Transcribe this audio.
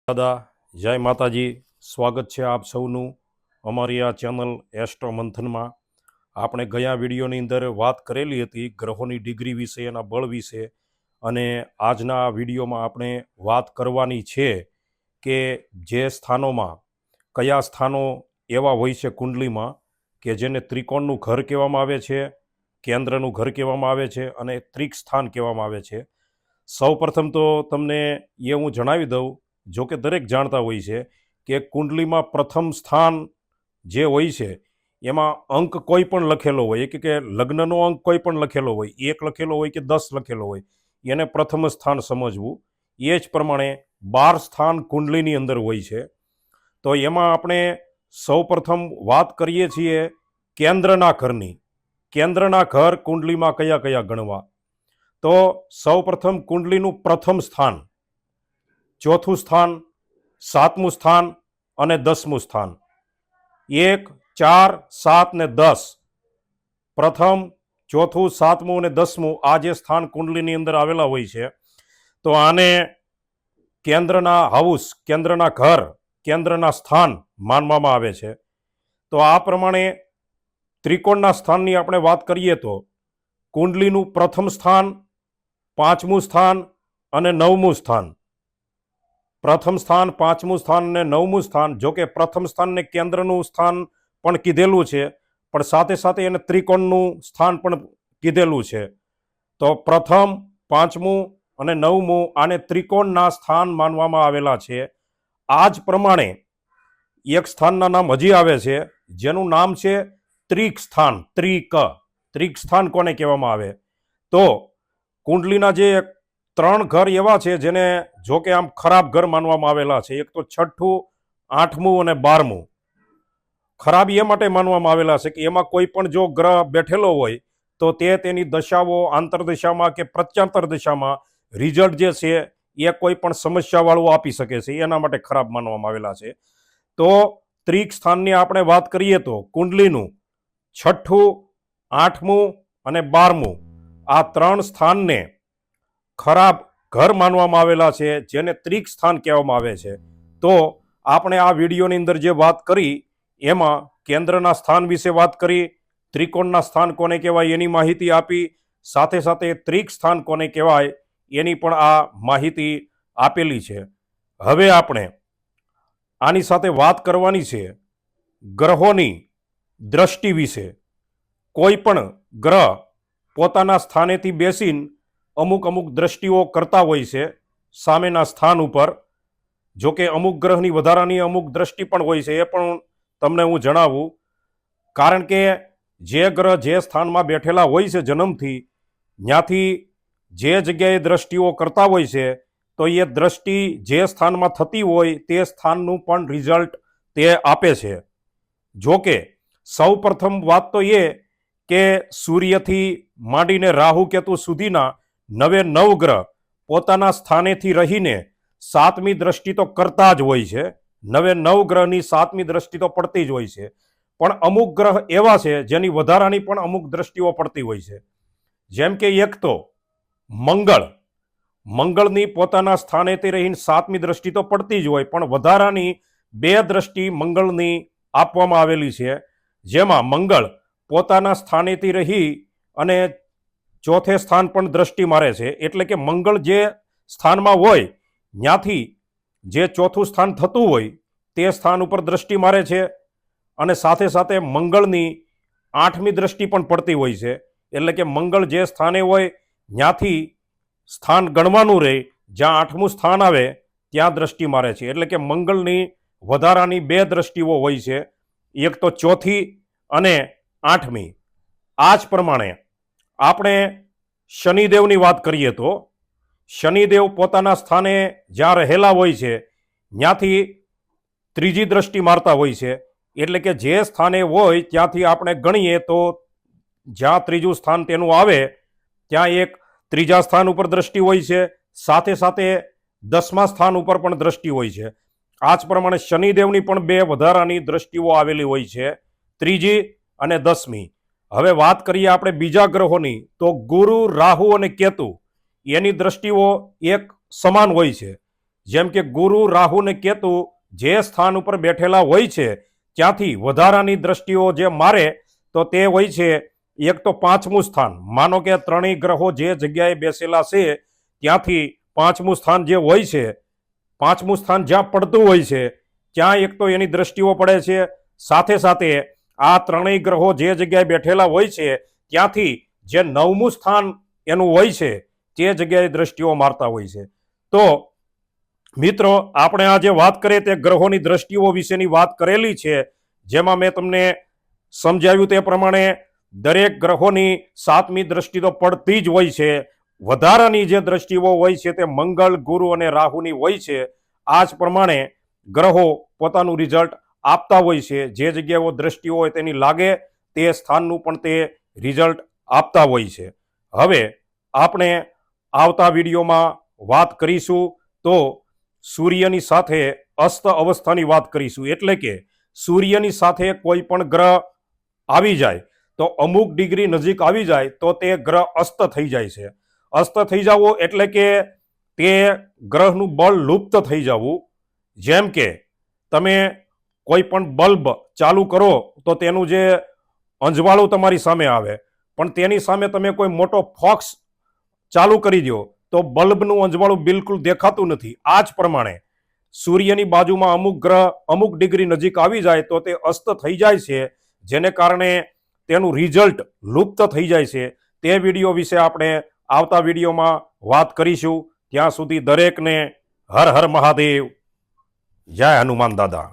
દાદા, જય માતાજી. સ્વાગત છે આપ સૌનું અમારી આ ચેનલ એસ્ટ્રો મંથનમાં. આપણે ગયા વિડીયોની અંદર વાત કરેલી હતી ગ્રહોની ડિગ્રી વિશે, એના બળ વિશે, અને આજના વિડીયોમાં આપણે વાત કરવાની છે કે જે સ્થાનોમાં કયા સ્થાનો એવા હોય છે કુંડલીમાં કે જેને ત્રિકોણનું ઘર કહેવામાં આવે છે, કેન્દ્રનું ઘર કહેવામાં આવે છે અને ત્રિક સ્થાન કહેવામાં આવે છે. સૌ પ્રથમ તો તમને એ હું જણાવી દઉં, જો કે દરેક જાણતા હોય છે કે કુંડલીમાં પ્રથમ સ્થાન જે હોય છે એમાં અંક કોઈ પણ લખેલો હોય, કે લગ્નનો અંક કોઈ પણ લખેલો હોય, 1 લખેલો હોય કે 10 લખેલો હોય, એને પ્રથમ સ્થાન સમજવું. એ જ પ્રમાણે 12 સ્થાન કુંડલીની અંદર હોય છે. તો એમાં આપણે સૌ પ્રથમ વાત કરીએ છીએ કેન્દ્રના ઘરની. કેન્દ્રના ઘર કુંડલીમાં કયા કયા ગણવા? તો સૌ પ્રથમ કુંડલીનું પ્રથમ સ્થાન, ચોથું સ્થાન, સાતમું સ્થાન અને 10મું સ્થાન. 1, 4, 7 ને 10, પ્રથમ, ચોથું, સાતમું અને 10મું આ જે સ્થાન કુંડલીની અંદર આવેલા હોય છે, તો આને કેન્દ્રના હાઉસ, કેન્દ્રના ઘર, કેન્દ્રના સ્થાન માનવામાં આવે છે. તો આ પ્રમાણે ત્રિકોણના સ્થાનની આપણે વાત કરીએ તો કુંડલીનું પ્રથમ સ્થાન, 5મું સ્થાન અને 9મું સ્થાન. પ્રથમ સ્થાન, 5મું સ્થાન અને 9મું સ્થાન. જો કે પ્રથમ સ્થાનને કેન્દ્રનું સ્થાન પણ કીધેલું છે, પણ સાથે સાથે એને ત્રિકોણનું સ્થાન પણ કીધેલું છે. તો પ્રથમ, 5મું અને 9મું આને ત્રિકોણના સ્થાન માનવામાં આવેલા છે. આ જ પ્રમાણે એક સ્થાનના નામ હજી આવે છે જેનું નામ છે ત્રિક સ્થાન. ત્રિક સ્થાન કોને કહેવામાં આવે? તો કુંડલીના જે 3 ઘર એવા છે જેને જો કે આમ ખરાબ ઘર માનવામાં આવેલા છે. એક તો 6ઠું, 8મું અને 12મું. ખરાબ એ માટે માનવામાં આવેલા છે કે એમાં કોઈ પણ જો ગ્રહ બેઠેલો હોય તો તેની દશાઓ આંતરદશામાં કે પ્રત્યાંતર દશામાં રિઝલ્ટ જે છે એ કોઈ પણ સમસ્યાવાળું આપી શકે છે, એના માટે ખરાબ માનવામાં આવેલા છે. તો ત્રિક સ્થાનની આપણે વાત કરીએ તો કુંડલીનું 6ઠું, 8મું અને 12મું આ 3 સ્થાનને ખરાબ ઘર માનવામાં આવેલા છે, જેને ત્રિક સ્થાન કહેવામાં આવે છે. તો આપણે આ વિડીયોની અંદર જે વાત કરી એમાં કેન્દ્રના સ્થાન વિશે વાત કરી, ત્રિકોણના સ્થાન કોને કહેવાય એની માહિતી આપી, સાથે સાથે ત્રિક સ્થાન કોને કહેવાય એની પણ આ માહિતી આપેલી છે. હવે આપણે આની સાથે વાત કરવાની છે ગ્રહોની દ્રષ્ટિ વિશે. કોઈ પણ ગ્રહ પોતાના સ્થાનેથી બેસીને અમુક દ્રષ્ટિઓ કરતા હોય છે સામેના સ્થાન ઉપર. જો કે અમુક ગ્રહની વધારાની અમુક દ્રષ્ટિ પણ હોય છે, એ પણ તમને હું જણાવું. કારણ કે જે ગ્રહ જે સ્થાનમાં બેઠેલા હોય છે જન્મથી, ત્યાંથી જે જગ્યાએ દ્રષ્ટિઓ કરતા હોય છે, તો એ દ્રષ્ટિ જે સ્થાનમાં થતી હોય તે સ્થાનનું પણ રિઝલ્ટ તે આપે છે. જો કે સૌ પ્રથમ વાત તો એ કે સૂર્યથી માંડીને રાહુ કેતુ સુધીના 9 ગ્રહ પોતાના સ્થાનેથી રહીને 7મી દ્રષ્ટિ તો કરતા જ હોય છે. 9 ગ્રહની 7મી દ્રષ્ટિ તો પડતી જ હોય છે. પણ અમુક ગ્રહ એવા છે જેની વધારાની પણ અમુક દ્રષ્ટિઓ પડતી હોય છે. જેમ કે એક તો મંગળની પોતાના સ્થાનેથી રહીને 7મી દ્રષ્ટિ તો પડતી જ હોય, પણ વધારાની 2 દ્રષ્ટિ મંગળની આપવામાં આવેલી છે. જેમાં મંગળ પોતાના સ્થાનેથી રહી અને 4થે સ્થાન પણ દ્રષ્ટિ મારે છે. એટલે કે મંગળ જે સ્થાનમાં હોય ત્યાંથી જે 4થું સ્થાન થતું હોય તે સ્થાન ઉપર દ્રષ્ટિ મારે છે. અને સાથે સાથે મંગળની 8મી દ્રષ્ટિ પણ પડતી હોય છે. એટલે કે મંગળ જે સ્થાને હોય ત્યાંથી સ્થાન ગણવાનું રહે, જ્યાં 8મું સ્થાન આવે ત્યાં દ્રષ્ટિ મારે છે. એટલે કે મંગળની વધારાની 2 દ્રષ્ટિઓ હોય છે, એક તો 4થી અને 8મી. આ જ પ્રમાણે આપણે શનિદેવની વાત કરીએ તો શનિદેવ પોતાના સ્થાને જ્યાં રહેલા હોય છે ત્યાંથી 3જી દ્રષ્ટિ મારતા હોય છે. એટલે કે જે સ્થાને હોય ત્યાંથી આપણે ગણીએ તો જ્યાં 3જું સ્થાન તેનું આવે ત્યાં એક 3જા સ્થાન ઉપર દ્રષ્ટિ હોય છે, સાથે સાથે 10મા સ્થાન ઉપર પણ દ્રષ્ટિ હોય છે. આ જ પ્રમાણે શનિદેવની પણ 2 વધારાની દ્રષ્ટિઓ આવેલી હોય છે, 3જી અને 10મી. હવે વાત કરીએ આપણે બીજા ગ્રહોની, તો ગુરુ, રાહુ અને કેતુ એની દ્રષ્ટિઓ એક સમાન હોય છે. જેમ કે ગુરુ, રાહુ ને કેતુ જે સ્થાન ઉપર બેઠેલા હોય છે ત્યાંથી વધારાની દ્રષ્ટિઓ જે મારે તો તે હોય છે એક તો પાંચમું સ્થાન. માનો કે ત્રણેય ગ્રહો જે જગ્યાએ બેસેલા છે ત્યાંથી પાંચમું સ્થાન જે હોય છે, પાંચમું સ્થાન જ્યાં પડતું હોય છે ત્યાં એક તો એની દ્રષ્ટિઓ પડે છે. સાથે સાથે આ ત્રણેય ગ્રહો જે જગ્યાએ બેઠેલા હોય છે ત્યાંથી જે નવમું સ્થાન એનું હોય છે તે જગ્યાએ દ્રષ્ટિઓ મારતા હોય છે. તો મિત્રો, આપણે આજે વાત કરીએ તે ગ્રહોની દ્રષ્ટિઓ વિશેની વાત કરેલી છે, જેમાં મેં તમને સમજાવ્યું તે પ્રમાણે દરેક ગ્રહોની સાતમી દ્રષ્ટિ તો પડતી જ હોય છે. વધારાની જે દ્રષ્ટિઓ હોય છે તે મંગળ, ગુરુ અને રાહુની હોય છે. આ જ પ્રમાણે ગ્રહો પોતાનું રિઝલ્ટ આપતા હોય છે. જે જગ્યાએ દ્રષ્ટિઓ હોય તેની લાગે તે સ્થાનનું પણ તે રિઝલ્ટ આપતા હોય છે. હવે આપણે આવતા વિડીયોમાં વાત કરીશું તો સૂર્યની સાથે અસ્ત અવસ્થાની વાત કરીશું. એટલે કે સૂર્યની સાથે કોઈ પણ ગ્રહ આવી જાય તો અમુક ડિગ્રી નજીક આવી જાય તો તે ગ્રહ અસ્ત થઈ જાય છે. અસ્ત થઈ જવો એટલે કે તે ગ્રહનું બળ લુપ્ત થઈ જવું. જેમ કે તમે કોઈ પણ બલ્બ ચાલુ કરો તો તેનું જે અંજવાળું તમારી સામે આવે, પણ તેની સામે તમે કોઈ મોટો ફોક્સ ચાલુ કરી દો તો બલ્બનું અંજવાળું બિલકુલ દેખાતું નથી. આ જ પ્રમાણે સૂર્યની બાજુમાં અમુક ગ્રહ અમુક ડિગ્રી નજીક આવી જાય તો તે અસ્ત થઈ જાય છે, જેને કારણે તેનું રિઝલ્ટ લુપ્ત થઈ જાય છે. તે વિડીયો વિશે આપણે આવતા વિડીયોમાં વાત કરીશું. ત્યાં સુધી દરેકને હર હર મહાદેવ, જય હનુમાન દાદા.